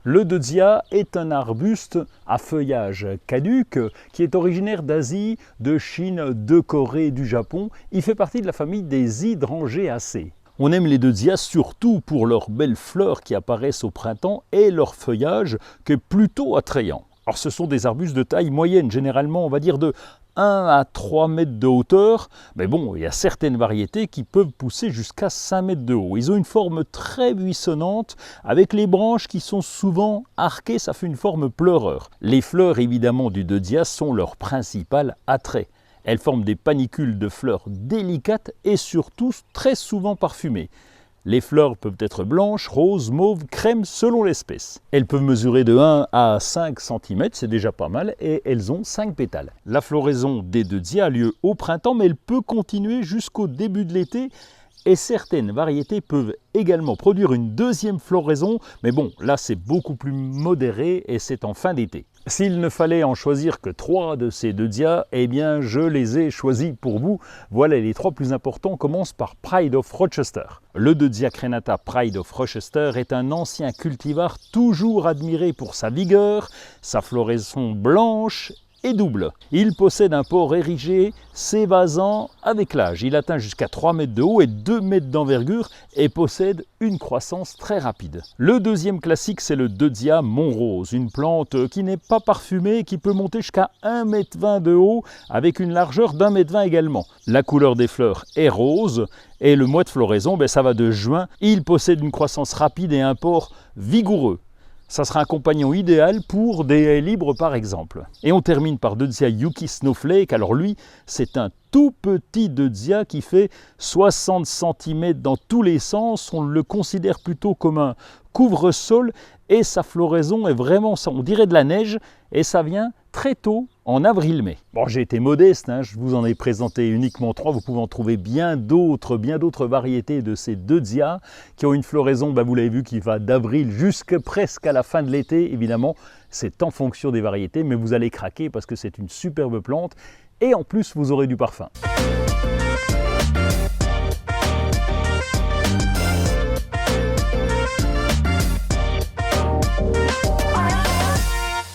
Le deutzia est un arbuste à feuillage caduc qui est originaire d'Asie, de Chine, de Corée et du Japon. Il fait partie de la famille des Hydrangéacées. On aime les deutzias surtout pour leurs belles fleurs qui apparaissent au printemps et leur feuillage qui est plutôt attrayant. Alors ce sont des arbustes de taille moyenne, généralement on va dire de 1 à 3 mètres de hauteur, mais bon, il y a certaines variétés qui peuvent pousser jusqu'à 5 mètres de haut. Ils ont une forme très buissonnante, avec les branches qui sont souvent arquées, ça fait une forme pleureur. Les fleurs évidemment du deutzia sont leur principal attrait. Elles forment des panicules de fleurs délicates et surtout très souvent parfumées. Les fleurs peuvent être blanches, roses, mauves, crème selon l'espèce. Elles peuvent mesurer de 1 à 5 cm, c'est déjà pas mal, et elles ont 5 pétales. La floraison des deutzias a lieu au printemps, mais elle peut continuer jusqu'au début de l'été. Et certaines variétés peuvent également produire une deuxième floraison, mais bon, là c'est beaucoup plus modéré et c'est en fin d'été. S'il ne fallait en choisir que 3 de ces deutzias, eh bien je les ai choisis pour vous. Voilà les 3 plus importants. On commence par Pride of Rochester. Le deutzia crenata Pride of Rochester est un ancien cultivar toujours admiré pour sa vigueur, sa floraison blanche et double. Il possède un port érigé, s'évasant avec l'âge. Il atteint jusqu'à 3 mètres de haut et 2 mètres d'envergure et possède une croissance très rapide. Le deuxième classique, c'est le deutzia Montrose, une plante qui n'est pas parfumée, qui peut monter jusqu'à 1,20 m de haut avec une largeur d'1,20 m également. La couleur des fleurs est rose et le mois de floraison, ça va de juin. Il possède une croissance rapide et un port vigoureux. Ça sera un compagnon idéal pour des haies libres par exemple. Et on termine par deutzia Yuki Snowflake. Alors lui, c'est un tout petit deutzia qui fait 60 cm dans tous les sens. On le considère plutôt comme un couvre-sol et sa floraison est vraiment, on dirait de la neige et ça vient très tôt en avril-mai. Bon, j'ai été modeste, je vous en ai présenté uniquement 3. Vous pouvez en trouver bien d'autres variétés de ces deutzias qui ont une floraison, vous l'avez vu, qui va d'avril jusqu'à presque à la fin de l'été. Évidemment, c'est en fonction des variétés, mais vous allez craquer parce que c'est une superbe plante et en plus, vous aurez du parfum.